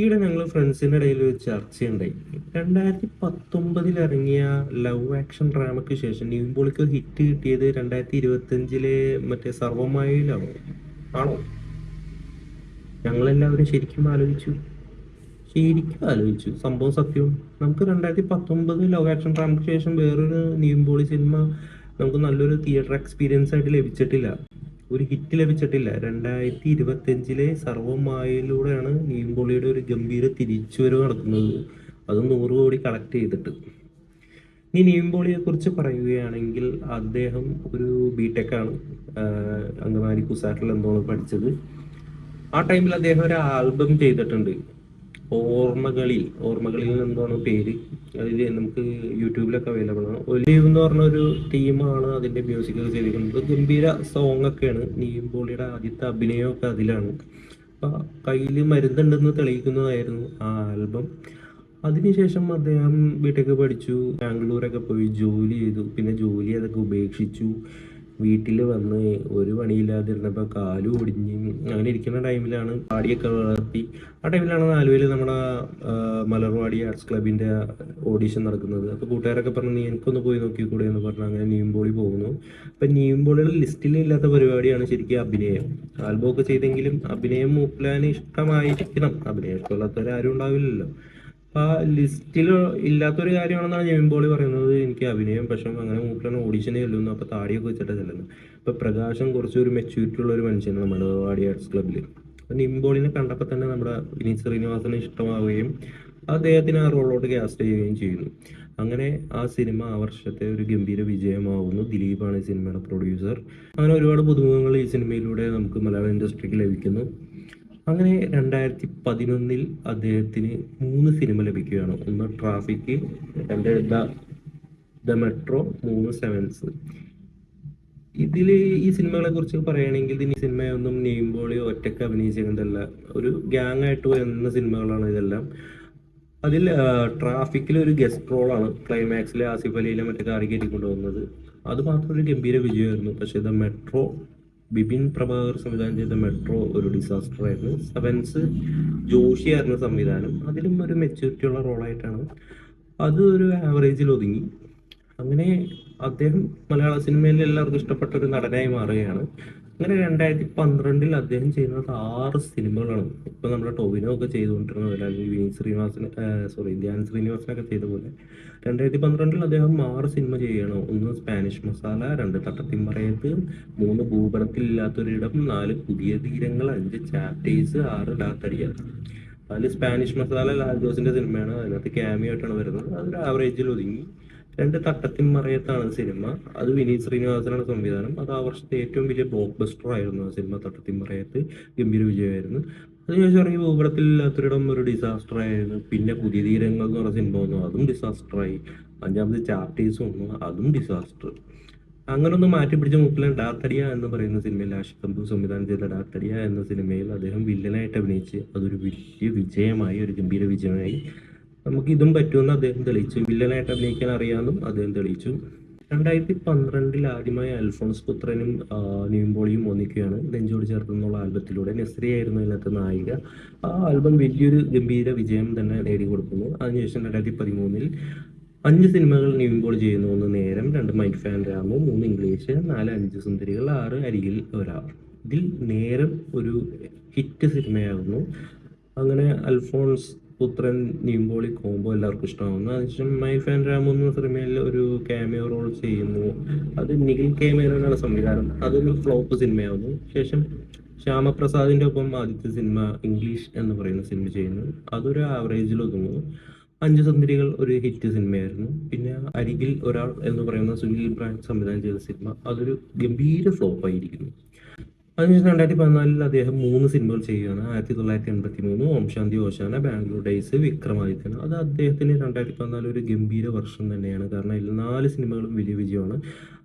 ഈയിടെ ഞങ്ങൾ ഫ്രണ്ട്സിൻ്റെ ഇടയിൽ ഒരു ചർച്ചയുണ്ടായി. 2019 ഇറങ്ങിയ ലവ് ആക്ഷൻ ഡ്രാമയ്ക്ക് ശേഷം നിവിൻ ഒരു ഹിറ്റ് കിട്ടിയത് 2025 മറ്റേ സർവ്വമായയിലാണോ? ആണോ? ഞങ്ങളെല്ലാവരും ശരിക്കും ആലോചിച്ചു. സംഭവം സത്യവും. നമുക്ക് 2019 ലവ് ആക്ഷൻ ഡ്രാമയ്ക്ക് ശേഷം വേറൊരു നിവിൻ സിനിമ നമുക്ക് നല്ലൊരു തിയേറ്റർ എക്സ്പീരിയൻസ് ആയിട്ട് ലഭിച്ചിട്ടില്ല. ഒരു ഹിറ്റ് ലഭിച്ചിട്ടില്ല. 2025 സർവ്വമായയിലൂടെയാണ് നിവിൻ ഒരു ഗംഭീര തിരിച്ചുവരവ് നടക്കുന്നത്. അത് 100 കോടി കളക്ട് ചെയ്തിട്ട്. ഇനി നിവിൻ കുറിച്ച് പറയുകയാണെങ്കിൽ അദ്ദേഹം ഒരു ബിടെക് ആണ്. അങ്കമാലി കുസാറ്റിൽ എന്തോന്ന് പഠിച്ചത്. ആ ടൈമിൽ അദ്ദേഹം ഒരു ആൽബം ചെയ്തിട്ടുണ്ട്. ഓർമ്മകളിൽ എന്താണ് പേര്. അതിൽ നമുക്ക് യൂട്യൂബിലൊക്കെ അവൈലബിൾ ആണ്. ഒലീവ് എന്ന് പറഞ്ഞ ഒരു ടീമാണ് അതിന്റെ മ്യൂസിക് ഒക്കെ ചെയ്തിരിക്കുന്നത്. ഗംഭീര സോങ് ഒക്കെയാണ്. നിവിൻ ആദ്യത്തെ അഭിനയമൊക്കെ അതിലാണ്. അപ്പൊ കയ്യിൽ മരുന്നുണ്ടെന്ന് തെളിയിക്കുന്നതായിരുന്നു ആ ആൽബം. അതിനുശേഷം അദ്ദേഹം ബിടെക് പഠിച്ചു, ബാംഗ്ലൂരൊക്കെ പോയി ജോലി ചെയ്തു. പിന്നെ ജോലി അതൊക്കെ ഉപേക്ഷിച്ചു. വീട്ടിൽ വന്ന് ഒരു പണിയില്ലാതിരുന്നപ്പോൾ കാലും ഒടിഞ്ഞ് അങ്ങനെ ഇരിക്കുന്ന ടൈമിലാണ് താടിയൊക്കെ വളർത്തി. ആ ടൈമിലാണ് ആലുവയിൽ നമ്മുടെ മലർവാടി ആർട്സ് ക്ലബിൻ്റെ ഓഡീഷൻ നടക്കുന്നത്. അപ്പോൾ കൂട്ടുകാരൊക്കെ പറഞ്ഞു, നീ എനിക്കൊന്ന് പോയി നോക്കിക്കൂടെ എന്ന് പറഞ്ഞു. അങ്ങനെ നിവിൻ പോകുന്നു. അപ്പം നിവിൻ പോളിയുടെ ലിസ്റ്റിലില്ലാത്ത പരിപാടിയാണ് ശരിക്കും അഭിനയം. ആൽബമൊക്കെ ചെയ്തെങ്കിലും അഭിനയം മൂപ്പിലാന് ഇഷ്ടമായിരിക്കണം. അഭിനയം ഇഷ്ടമില്ലാത്തവരാരും ഉണ്ടാവില്ലല്ലോ. ആ ലിസ്റ്റിൽ ഇല്ലാത്തൊരു കാര്യമാണെന്നാണ് നിവിൻ പറയുന്നത്. എനിക്ക് അഭിനയം പക്ഷെ അങ്ങനെ മൂപ്പരാണ് ഓഡീഷനെ ചെല്ലുന്നു. അപ്പോൾ താടിയൊക്കെ വെച്ചിട്ടാണ് ചെല്ലുന്നത്. ഇപ്പൊ പ്രകാശം കുറച്ചൊരു മെച്യൂരിറ്റി ഉള്ള ഒരു മനുഷ്യനാണ് മലർവാടി ആർട്സ് ക്ലബ്ബിൽ. അപ്പൊ നിവിൻ കണ്ടപ്പോൾ തന്നെ നമ്മുടെ വിനീത് ശ്രീനിവാസനെ ഇഷ്ടമാവുകയും അദ്ദേഹത്തിന് ആ റോളോട്ട് കാസ്റ്റ് ചെയ്യുകയും ചെയ്യുന്നു. അങ്ങനെ ആ സിനിമ ആ വർഷത്തെ ഒരു ഗംഭീര വിജയമാവുന്നു. ദിലീപാണ് ഈ സിനിമയുടെ പ്രൊഡ്യൂസർ. അങ്ങനെ ഒരുപാട് പുതുമുഖങ്ങൾ ഈ സിനിമയിലൂടെ നമുക്ക് മലയാള ഇൻഡസ്ട്രിക്ക് ലഭിക്കുന്നു. അങ്ങനെ 2011 അദ്ദേഹത്തിന് 3 സിനിമ ലഭിക്കുകയാണ്. ഒന്ന് ട്രാഫിക്, 2 ദ മെട്രോ, 3 സെവൻസ്. ഇതിൽ ഈ സിനിമകളെ കുറിച്ച് പറയുകയാണെങ്കിൽ ഈ സിനിമയൊന്നും നിവിൻ ഒറ്റയ്ക്ക് അഭിനയിച്ചിരുന്നതല്ല. ഒരു ഗ്യാങ് ആയിട്ട് വരുന്ന സിനിമകളാണ് ഇതെല്ലാം. അതിൽ ട്രാഫിക്കിൽ ഒരു ഗസ്റ്റ് റോളാണ് ക്ലൈമാക്സിൽ ആസിഫ് അലിയിലെ മറ്റേ കാറി കയറ്റിക്കൊണ്ടുപോകുന്നത്. അത് മാത്രം ഒരു ഗംഭീര വിജയമായിരുന്നു. പക്ഷേ ദ മെട്രോ, ബിപിൻ പ്രഭാകർ സംവിധാനം ചെയ്ത മെട്രോ ഒരു ഡിസാസ്റ്റർ ആയിരുന്നു. സെവൻസ് ജോഷിയായിരുന്നു സംവിധാനം. അതിലും ഒരു മെച്യൂരിറ്റി ഉള്ള റോളായിട്ടാണ് അത് ഒരു ആവറേജിൽ ഒതുങ്ങി. അങ്ങനെ അദ്ദേഹം മലയാള സിനിമയിൽ എല്ലാവർക്കും ഇഷ്ടപ്പെട്ട ഒരു നടനായി മാറുകയാണ്. അങ്ങനെ 2012 അദ്ദേഹം ചെയ്യുന്നത് 6 സിനിമകളാണ്. ഇപ്പൊ നമ്മുടെ ടോവിനോ ഒക്കെ ചെയ്തുകൊണ്ടിരുന്ന പോലെ, അല്ലെങ്കിൽ ധ്യാൻ ശ്രീനിവാസനൊക്കെ ചെയ്ത പോലെ 2012 അദ്ദേഹം 6 സിനിമ ചെയ്യണം. 1 സ്പാനിഷ് മസാല, 2 തട്ടത്തിമറയത്ത്, 3 ഭൂപടത്തിലില്ലാത്തൊരിടം, 4 പുതിയ തീരങ്ങൾ, 5 ചാപ്റ്റേഴ്സ്, 6 ഡാത്തടിയ. അതിൽ സ്പാനിഷ് മസാല ലാൽ ജോസിന്റെ സിനിമയാണ്. അതിനകത്ത് ക്യാമിയോ ആയിട്ടാണ് വരുന്നത്. അതൊരു ആവറേജിൽ ഒതുങ്ങി. 2 തട്ടത്തിമറയത്താണ് സിനിമ. അത് വിനീത് ശ്രീനിവാസനാണ് സംവിധാനം. അത് ആ വർഷത്തെ ഏറ്റവും വലിയ ബ്ലോക്ക് ബസ്റ്റർ ആയിരുന്നു ആ സിനിമ. തട്ടത്തിമറയത്ത് ഗംഭീര വിജയമായിരുന്നു. അതിനുശേഷം ഇറങ്ങി ഭൂപടത്തിലില്ലാത്തൊരിടം ഒരു ഡിസാസ്റ്റർ ആയിരുന്നു. പിന്നെ പുതിയ തീരങ്ങൾ എന്ന് പറഞ്ഞ സിനിമ വന്നു, അതും ഡിസാസ്റ്ററായി. 5ാമത് ചാപ്റ്റേഴ്സ് വന്നു, അതും ഡിസാസ്റ്റർ. അങ്ങനെ ഒന്ന് മാറ്റി പിടിച്ച മുക്കിലാണ് ഡാത്തടിയ എന്ന് പറയുന്ന സിനിമയിൽ ആഷിഖ് കപൂർ സംവിധാനം ചെയ്ത ഡാത്തടിയ എന്ന സിനിമയിൽ അദ്ദേഹം വില്ലനായിട്ട് അഭിനയിച്ച് അതൊരു വലിയ വിജയമായി, ഒരു ഗംഭീര വിജയമായി. നമുക്ക് ഇതും പറ്റുമെന്ന് അദ്ദേഹം തെളിയിച്ചു. വില്ലനായിട്ട് അഭിനയിക്കാൻ അറിയാമെന്നും അദ്ദേഹം തെളിയിച്ചു. 2012 ആദ്യമായി അൽഫോൺസ് പുത്രനും നിവിൻ ഒന്നിക്കുകയാണ് നെഞ്ചോട് ചേർത്തെന്നുള്ള ആൽബത്തിലൂടെ. നെസ്രിയായിരുന്നു അതിനകത്ത് നായിക. ആ ആൽബം വലിയൊരു ഗംഭീര വിജയം തന്നെ നേടിക്കൊടുക്കുന്നു. അതിനുശേഷം 2013 5 സിനിമകൾ നിവിൻ ചെയ്യുന്നു. 1 നേരം, 2 മൈറ്റ് ഫാൻ രാമു, 3 ഇംഗ്ലീഷ്, 4 5 സുന്ദരികൾ, 6 അരികിൽ ഒരാൾ. ഇതിൽ നേരം ഒരു ഹിറ്റ് സിനിമയാകുന്നു. അങ്ങനെ അൽഫോൺസ് പുത്രൻ നിവിൻ കോംബോ എല്ലാവർക്കും ഇഷ്ടമാവുന്നു. അതിനുശേഷം മൈ ഫാൻ രാമു എന്ന സിനിമയിൽ ഒരു ക്യാമിയോ റോൾ ചെയ്യുന്നു. അത് നിഖിൽ കെ മേനോനാണ് സംവിധാനം. അതൊരു ഫ്ലോപ്പ് സിനിമയാവുന്നു. ശേഷം ശ്യാമപ്രസാദിന്റെ ഒപ്പം ആദ്യത്തെ സിനിമ ഇംഗ്ലീഷ് എന്ന് പറയുന്ന സിനിമ ചെയ്യുന്നു. അതൊരു ആവറേജിൽ ഒതുങ്ങുന്നു. 5 സുന്ദരികൾ ഒരു ഹിറ്റ് സിനിമയായിരുന്നു. പിന്നെ അരികിൽ ഒരാൾ എന്ന് പറയുന്ന സുനിൽ ബ്രാൻഡ് സംവിധാനം ചെയ്ത സിനിമ അതൊരു ഗംഭീര ഫ്ലോപ്പായിരിക്കുന്നു. അതിനുശേഷം 2014 അദ്ദേഹം 3 സിനിമകൾ ചെയ്യുകയാണ്. 1983 ഓം ശാന്തി ഓശാന, ബാംഗ്ലൂർ ഡേയ്സ്, വിക്രമാദിത്യൻ. അത് അദ്ദേഹത്തിന് 2014 ഒരു ഗംഭീര വർഷം തന്നെയാണ്. കാരണം ഇതിൽ 4 സിനിമകളും വലിയ വിജയമാണ്.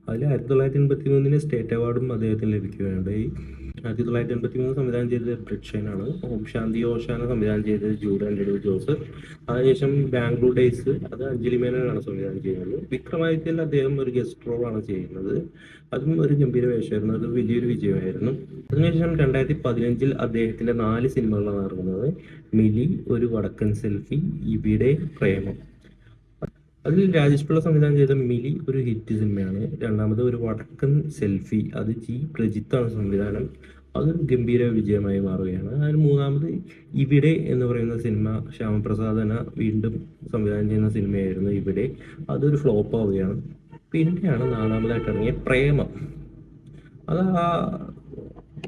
അതിൽ 1983 സ്റ്റേറ്റ് അവാർഡും അദ്ദേഹത്തിന് ലഭിക്കുകയുണ്ടായി. 1983 സംവിധാനം ചെയ്തത് ബ്രിഡ് ഷൈനാണ്. ഓം ശാന്തി ഓശാന സംവിധാനം ചെയ്തത് ജൂഡ് ആന്റണി ജോസഫ്. അതിനുശേഷം ബാംഗ്ലൂർ ഡേയ്സ് അത് അഞ്ജലി മേനോനാണ് സംവിധാനം ചെയ്യുന്നത്. വിക്രമാദിത്യയിൽ അദ്ദേഹം ഒരു ഗസ്റ്റ് റോളാണ് ചെയ്യുന്നത്. അതും ഒരു ഗംഭീര വേഷമായിരുന്നു. അത് വലിയൊരു വിജയമായിരുന്നു. അതിനുശേഷം 2015 അദ്ദേഹത്തിന്റെ 4 സിനിമകളാണ് ഇറങ്ങുന്നത്. മിലി, ഒരു വടക്കൻ സെൽഫി, ഇവിടെ, പ്രേമം. അതിൽ രാജേഷ് പിള്ള സംവിധാനം ചെയ്ത മിലി ഒരു ഹിറ്റ് സിനിമയാണ്. രണ്ടാമത് ഒരു വടക്കൻ സെൽഫി, അത് ജി പ്രജിത്താണ് സംവിധാനം. അതൊരു ഗംഭീര വിജയമായി മാറുകയാണ്. അതിന് മൂന്നാമത് ഇവിടെ എന്ന് പറയുന്ന സിനിമ ശ്യാമപ്രസാദന വീണ്ടും സംവിധാനം ചെയ്യുന്ന സിനിമയായിരുന്നു ഇവിടെ. അതൊരു ഫ്ലോപ്പ് ആവുകയാണ്. പിന്നെയാണ് നാലാമതായിട്ട് ഇറങ്ങിയ പ്രേമം. അത്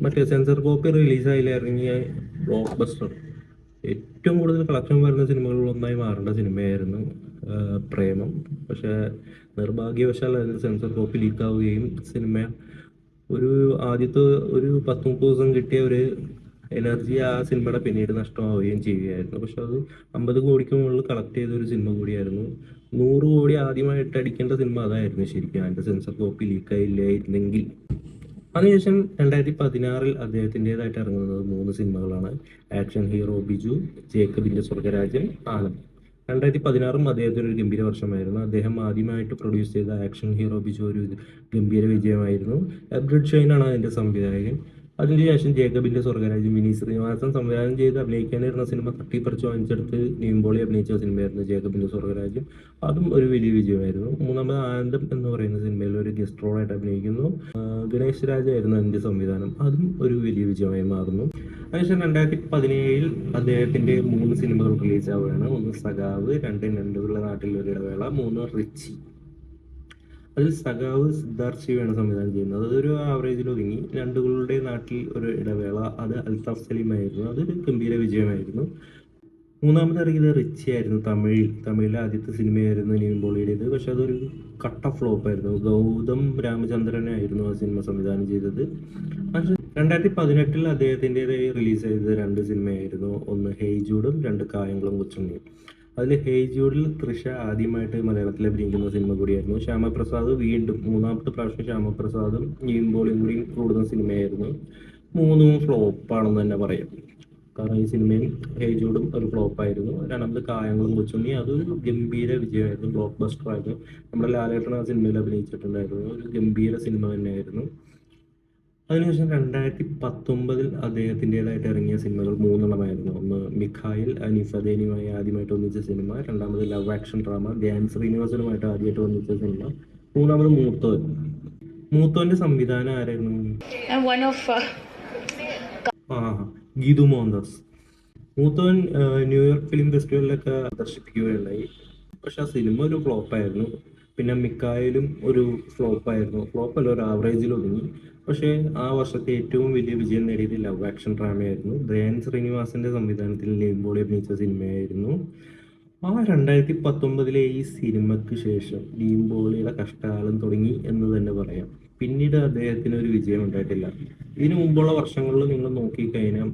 മറ്റേ സെൻസർ കോപ്പി റിലീസായി ഇറങ്ങിയ ബ്ലോക്ക് ബസ്റ്റർ, ഏറ്റവും കൂടുതൽ കളക്ഷൻ വരുന്ന സിനിമകളിൽ ഒന്നായി മാറേണ്ട സിനിമയായിരുന്നു പ്രേമം. പക്ഷേ നിർഭാഗ്യവശാൽ അതിന് സെൻസർ കോപ്പി ലീക്കാവുകയും സിനിമ ആദ്യത്തെ ഒരു 10-30 ദിവസം കിട്ടിയ ഒരു എനർജി ആ സിനിമയുടെ പിന്നീട് നഷ്ടമാവുകയും ചെയ്യുകയായിരുന്നു. പക്ഷെ അത് 50 കോടിക്ക് മുകളിൽ കളക്ട് ചെയ്ത ഒരു സിനിമ കൂടിയായിരുന്നു. 100 കോടി ആദ്യമായിട്ട് അടിക്കേണ്ട സിനിമ അതായിരുന്നു ശരിക്കും, അതിൻ്റെ സെൻസർ കോപ്പി ലീക്കായില്ലായിരുന്നെങ്കിൽ. അതിനുശേഷം 2016 അദ്ദേഹത്തിൻ്റെതായിട്ട് ഇറങ്ങുന്നത് 3 സിനിമകളാണ്. ആക്ഷൻ ഹീറോ ബിജു, ജേക്കബിന്റെ സ്വർഗരാജ്യം, ആനന്ദ്. 2016 അദ്ദേഹത്തിന് ഒരു ഗംഭീര വർഷമായിരുന്നു. അദ്ദേഹം ആദ്യമായിട്ട് പ്രൊഡ്യൂസ് ചെയ്ത ആക്ഷൻ ഹീറോ ബിജു ഒരു ഗംഭീര വിജയമായിരുന്നു. ബ്രിഡ് ഷൈനാണ് അതിൻ്റെ സംവിധായകൻ. അതിനുശേഷം ജേക്കബിന്റെ സ്വർഗരാജ്യം വിനീത് ശ്രീനിവാസൻ സംവിധാനം ചെയ്ത് അഭിനയിക്കാനിരുന്ന സിനിമ തട്ടിപ്പറിച്ച് വാങ്ങിച്ചെടുത്ത് നിവിൻ അഭിനയിച്ച സിനിമയായിരുന്നു ജേക്കബിന്റെ സ്വർഗരാജ്യം. അതും ഒരു വലിയ വിജയമായിരുന്നു. മൂന്നാമത് ആനന്ദം എന്ന് പറയുന്ന സിനിമയിൽ ഒരു ഗസ്റ്റ് റോളായിട്ട് അഭിനയിക്കുന്നു. ഗണേഷ് രാജായിരുന്നു അതിൻ്റെ സംവിധാനം. അതും ഒരു വലിയ വിജയമായി മാറുന്നു. അതിനുശേഷം 2017 അദ്ദേഹത്തിന്റെ 3 സിനിമകൾ റിലീസാവുകയാണ്. 1 സഖാവ്, 2 നന്ദുപിള്ള നാട്ടിൽ ഒരു ഇടവേള, 3 റിച്ചി. അതിൽ സഖാവ് സിദ്ധാർത്ഥ് ശിവയാണ് സംവിധാനം ചെയ്യുന്നത്. അതൊരു ആവറേജിൽ ഒതുങ്ങി. നന്ദുകളുടെ നാട്ടിൽ ഒരു ഇടവേള, അത് അൽത്താഫ് സലീമായിരുന്നു. അതൊരു ഗംഭീര വിജയമായിരുന്നു. മൂന്നാമത് ഇറങ്ങിയത് റിച്ചി ആയിരുന്നു. തമിഴിലെ ആദ്യത്തെ സിനിമയായിരുന്നു നിവിൻ പോളിയുടേത്. പക്ഷെ അതൊരു കട്ട ഫ്ലോപ്പായിരുന്നു. ഗൗതം രാമചന്ദ്രനായിരുന്നു ആ സിനിമ സംവിധാനം ചെയ്തത്. പക്ഷെ 2018 അദ്ദേഹത്തിൻ്റെതായി റിലീസ് ചെയ്തത് 2 സിനിമയായിരുന്നു. 1 ഹേയ് ജൂഡും 2 കായംകുളം കൊച്ചുണ്ണിയും. അതിൽ ഹേയ് ജൂഡിൽ തൃഷ ആദ്യമായിട്ട് മലയാളത്തിൽ അഭിനയിക്കുന്ന സിനിമ കൂടിയായിരുന്നു. ശ്യാമപ്രസാദ് വീണ്ടും 3ാമത്തെ പ്രാവശ്യം ശ്യാമപ്രസാദും നിവിൻ പോളിയും കൂടി കൂടുന്ന സിനിമയായിരുന്നു. 3ഉം ഫ്ലോപ്പാണെന്ന് തന്നെ പറയാം. കാരണം ഈ സിനിമയും ഹേയ് ജൂഡും ഒരു ഫ്ലോപ്പായിരുന്നു. രണ്ടാമത് കായംകുളം കൊച്ചുണ്ണി, അതൊരു ഗംഭീര വിജയമായിരുന്നു. ബ്ലോക്ക് ബസ്റ്റർ ആയിരുന്നു. നമ്മുടെ ലാലേട്ടൻ ആ സിനിമയിൽ അഭിനയിച്ചിട്ടുണ്ടായിരുന്നു. ഒരു ഗംഭീര സിനിമ തന്നെയായിരുന്നു. അതിനുശേഷം 2019 അദ്ദേഹത്തിൻ്റെതായിട്ട് ഇറങ്ങിയ സിനിമകൾ 3 1 മിഖായിൽ, അനീഫ് അദേനിയുമായി ആദ്യമായിട്ട് ഒന്നിച്ച സിനിമ. 2ാമത് ലവ് ആക്ഷൻ ഡ്രാമ, ധ്യാൻ ശ്രീനിവാസനുമായിട്ട് ആദ്യമായിട്ട് ഒന്നിച്ച സിനിമ. 3ാമത് മൂത്തോന്റെ സംവിധാനം ആരായിരുന്നു? ഗീതു മോഹൻദാസ്. മൂത്തോൻ ന്യൂയോർക്ക് ഫിലിം ഫെസ്റ്റിവലിലൊക്കെ പ്രദർശിപ്പിക്കുകയുണ്ടായി. പക്ഷെ ആ സിനിമ ഒരു ഫ്ലോപ്പായിരുന്നു. പിന്നെ മിക്കായലും ഒരു ഫ്ലോപ്പായിരുന്നു. ഫ്ലോപ്പല്ല, ഒരു ആവറേജിൽ ഒതുങ്ങി. പക്ഷേ ആ വർഷത്തെ ഏറ്റവും വലിയ വിജയം നേടിയത് ലവ് ആക്ഷൻ ഡ്രാമയായിരുന്നു. ധ്യാൻ ശ്രീനിവാസന്റെ സംവിധാനത്തിൽ നിവിൻ പോളി അഭിനയിച്ച സിനിമയായിരുന്നു. ആ 2019 ഈ സിനിമയ്ക്ക് ശേഷം നിവിൻ പോളിയുടെ കഷ്ടകാലം തുടങ്ങി എന്ന് തന്നെ പറയാം. പിന്നീട് അദ്ദേഹത്തിന് ഒരു വിജയം ഉണ്ടായിട്ടില്ല. ഇതിനു മുമ്പുള്ള വർഷങ്ങളിൽ നിങ്ങൾ നോക്കിക്കഴിഞ്ഞാൽ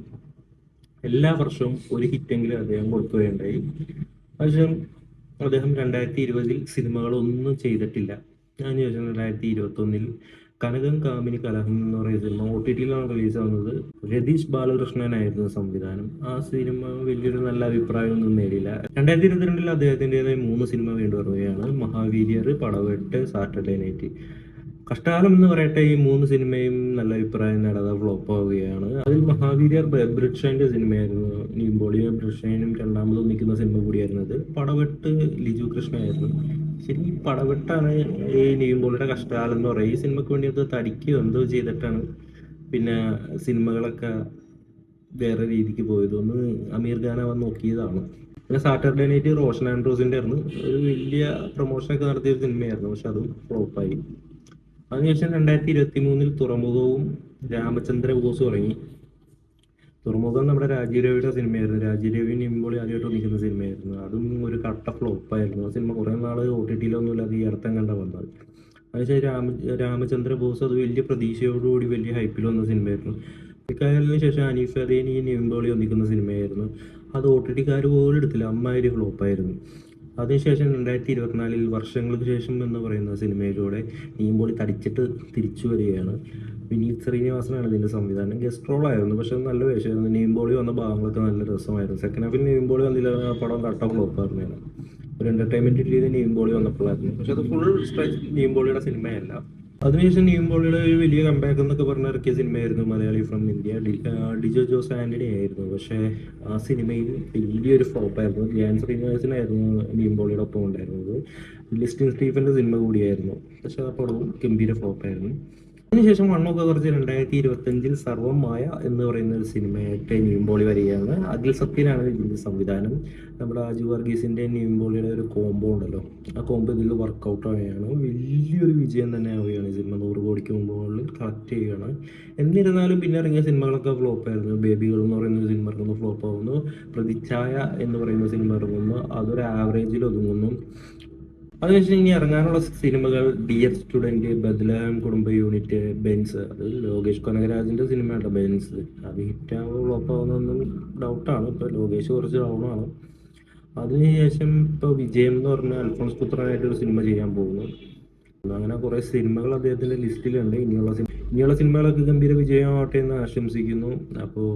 എല്ലാ വർഷവും ഒരു ഹിറ്റെങ്കിലും അദ്ദേഹം കൊടുക്കുകയുണ്ടായി. പക്ഷേ അദ്ദേഹം 2020 സിനിമകളൊന്നും ചെയ്തിട്ടില്ല. അതിനുശേഷം 2021 കനകം കാമിനി കലഹം എന്ന് പറയുന്ന സിനിമ OTTയിലാണ് റിലീസ് ആവുന്നത്. രതീഷ് ബാലകൃഷ്ണനായിരുന്നു സംവിധാനം. ആ സിനിമ വലിയൊരു നല്ല അഭിപ്രായമൊന്നും നേടിയില്ല. 2022 അദ്ദേഹത്തിൻ്റെതായ 3 സിനിമ വീണ്ടും ഇറങ്ങുകയാണ്. Mahaveeryar, Padavettu, Saturday night. കഷ്ടകാലം എന്ന് പറയട്ടെ, ഈ 3 സിനിമയും നല്ല അഭിപ്രായം നേടാതെ ഫ്ലോപ്പ് ആവുകയാണ്. അതിൽ മഹാവീര്യർ ബ്രിഡ് ഷൈൻ്റെ സിനിമയായിരുന്നു. നിവിൻ പോളിയും ബ്രിഡ് ഷൈനും രണ്ടാമത് നിൽക്കുന്ന സിനിമ കൂടിയായിരുന്നത്. പടവെട്ട് ലിജു കൃഷ്ണയായിരുന്നു. ശരി, ഈ പടവെട്ടാണ് ഈ നിവിൻ പോളിയുടെ കഷ്ടകാലം എന്ന് പറയുക. ഈ സിനിമയ്ക്ക് വേണ്ടി അത് തടിക്കുകയോ എന്തോ ചെയ്തിട്ടാണ് പിന്നെ സിനിമകളൊക്കെ വേറെ രീതിക്ക് പോയത്. ഒന്ന് അമീർ ഖാൻ അവൻ നോക്കിയതാണ്. പിന്നെ സാറ്റർഡേ നൈറ്റ് റോഷൻ ആൻഡ്രൂസിൻ്റെ ആയിരുന്നു. ഒരു വലിയ പ്രൊമോഷനൊക്കെ നടത്തിയ ഒരു സിനിമയായിരുന്നു. പക്ഷെ അതും ഫ്ലോപ്പായി. അതിനുശേഷം 2023 തുറമുഖവും രാമചന്ദ്ര ബോസും ഇറങ്ങി. തുറമുഖം നമ്മുടെ രാജീവ് രവിയുടെ സിനിമയായിരുന്നു. രാജീവ് രവി നിവിൻ പോളി ആദ്യമായിട്ട് ഒന്നിക്കുന്ന സിനിമയായിരുന്നു. അതും ഒരു കട്ട ഫ്ലോപ്പായിരുന്നു. ആ സിനിമ കുറേ നാൾ OTTയിലൊന്നും ഇല്ലാതെ ഈ അടുത്തം കണ്ട വന്നത്. അതിനുശേഷം രാമചന്ദ്ര ബോസ് അത് വലിയ പ്രതീക്ഷയോടുകൂടി വലിയ ഹൈപ്പിൽ വന്ന സിനിമയായിരുന്നു. മിക്കായലിന് ശേഷം അനീഫ് അദേനി നിവിൻ പോളി ഒന്നിക്കുന്ന സിനിമയായിരുന്നു. അത് OTTക്കാർ പോലും എടുത്തില്ല. അമ്മാതിരി ഫ്ലോപ്പായിരുന്നു. അതിനുശേഷം 2024 വർഷങ്ങൾക്ക് ശേഷം എന്ന് പറയുന്ന സിനിമയിലൂടെ നീമ്പോളി തടിച്ചിട്ട് തിരിച്ചു വരികയാണ്. വിനീത് ശ്രീനിവാസനാണ് ഇതിൻ്റെ സംവിധാനം. ഗസ്റ്റ് റോളായിരുന്നു, പക്ഷെ നല്ല വേഷമായിരുന്നു. നീമ്പോളി വന്ന ഭാഗങ്ങളൊക്കെ നല്ല രസമായിരുന്നു. സെക്കൻഡ് ഹാഫിൽ നീമ്പോളി വന്നില്ല, ആ പടം കട്ട ഫ്ലോപ്പായിരുന്നു. ഒരു എൻ്റർടൈൻമെൻറ്റ് രീതി നീമ്പോളി വന്നപ്പോഴായിരുന്നു, പക്ഷെ അത് ഫുൾ സ്ട്രെച്ച് നീമ്പോളിയുടെ സിനിമയല്ല. അതിനുശേഷം നീമ്പോളിയുടെ ഒരു വലിയ കമ്പാക്ക് എന്നൊക്കെ പറഞ്ഞ് ഇറക്കിയ സിനിമയായിരുന്നു മലയാളി ഫ്രം ഇന്ത്യ. ഡിജോ ജോസ് ആൻ്റണി ആയിരുന്നു. പക്ഷേ ആ സിനിമയിൽ വലിയൊരു ഫ്ലോപ്പായിരുന്നു. ധ്യാൻ ശ്രീനിവാസനായിരുന്നു നീമ്പോളിയുടെ ഒപ്പം ഉണ്ടായിരുന്നത്. ലിസ്റ്റിൻ സ്റ്റീഫൻ്റെ സിനിമ കൂടിയായിരുന്നു, പക്ഷേ ആ പടവും ഗംഭീര ഫ്ലോപ്പായിരുന്നു. അതിനുശേഷം മണ്ണൊക്കെ കുറച്ച് 2025 സർവം മായ എന്ന് പറയുന്ന ഒരു സിനിമയായിട്ട് നീമ്പോളി വരികയാണ്. അഖിൽ സത്യനാണ് ഇതിൻ്റെ സംവിധാനം. നമ്മുടെ ആജു വർഗീസിൻ്റെ നീമ്പോളിയുടെ ഒരു കോംബോ ഉണ്ടല്ലോ, ആ കോംബോ ഇതിൽ വർക്കൗട്ട് ആവുകയാണ്. വലിയൊരു വിജയം തന്നെ ആവുകയാണ് ഈ സിനിമ. 100 കോടിക്ക് മുമ്പുകളിൽ കളക്ട് ചെയ്യുകയാണ്. എന്നിരുന്നാലും പിന്നെ ഇറങ്ങിയ സിനിമകളൊക്കെ ഫ്ലോപ്പായിരുന്നു. ബേബികൾ എന്ന് പറയുന്ന സിനിമ ഇറങ്ങുന്നു, ഫ്ലോപ്പ് ആവുന്നു. പ്രതിച്ഛായ എന്ന് പറയുന്ന സിനിമ ഇറങ്ങുന്നു, അതൊരു ആവറേജിൽ ഒതുങ്ങുന്നു. അതിനുശേഷം ഇനി ഇറങ്ങാനുള്ള സിനിമകൾ ഡിയർ സ്റ്റുഡൻറ്റ്, ബദ്ലഹം കുടുംബ യൂണിറ്റ്, ബെൻസ്. അത് ലോകേഷ് കനകരാജിൻ്റെ സിനിമയാണ് ബെൻസ്. അത് ഹിറ്റാകുമ്പോൾ ഫ്ലോപ്പാവുന്നൊന്നും ഡൗട്ടാണ്. ഇപ്പോൾ ലോകേഷ് കുറച്ച് ഡൗണാണ്. അതിനുശേഷം ഇപ്പോൾ വിജയം എന്ന് പറഞ്ഞ അൽഫോൺസ് പുത്രനായിട്ടൊരു സിനിമ ചെയ്യാൻ പോകുന്നു. അങ്ങനെ കുറേ സിനിമകൾ അദ്ദേഹത്തിൻ്റെ ലിസ്റ്റിലുണ്ട്. ഇനിയുള്ള സിനിമകളൊക്കെ ഗംഭീര വിജയമാവട്ടെ എന്ന് ആശംസിക്കുന്നു. അപ്പോൾ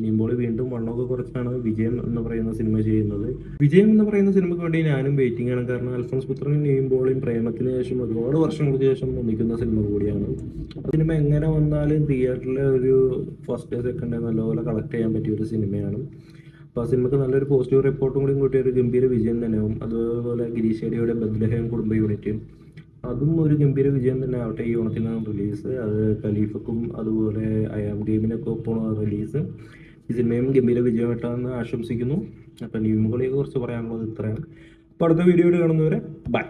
നീമ്പോളി വീണ്ടും വണ്ണമൊക്കെ കുറച്ചാണ് വിജയം എന്ന് പറയുന്ന സിനിമ ചെയ്യുന്നത്. വിജയം എന്ന് പറയുന്ന സിനിമയ്ക്ക് വേണ്ടി ഞാനും വെയിറ്റിംഗ് ആണ്. കാരണം അൽഫോൺസ് പുത്രനും നീമ്പോളിയും പ്രേമത്തിന് ശേഷം ഒരുപാട് വർഷങ്ങൾക്ക് ശേഷം ഒന്നിക്കുന്ന സിനിമ കൂടിയാണ്. സിനിമ എങ്ങനെ വന്നാലും തിയേറ്ററിലെ ഒരു ഫസ്റ്റ് ഡേ സെക്കൻഡ് ഡേ നല്ലപോലെ കളക്ട് ചെയ്യാൻ പറ്റിയ ഒരു സിനിമയാണ്. അപ്പോൾ ആ സിനിമയ്ക്ക് നല്ലൊരു പോസിറ്റീവ് റിപ്പോർട്ടും കൂടി കൂട്ടിയ ഒരു ഗംഭീര വിജയം തന്നെയാവും. അതുപോലെ ഗിരീഷേരിയുടെ ബദ്ലഹം കുടുംബ യൂണിറ്റ്, അതും ഒരു ഗംഭീര വിജയം തന്നെ ആവട്ടെ. ഈ ഓണത്തിനാണ് റിലീസ്. അത് ഖലീഫക്കും അതുപോലെ അയാം ഗെയിമിനൊക്കെ ഒപ്പമാണ് റിലീസ്. ഈ സിനിമയും ഗംഭീര വിജയമായിട്ടാണെന്ന് ആശംസിക്കുന്നു. അപ്പം നീമ്പോളിയെ കുറിച്ച് പറയാനുള്ളത് ഇത്രയാണ്. അപ്പോൾ അടുത്ത വീഡിയോയിൽ കാണുന്നവരെ ബൈ.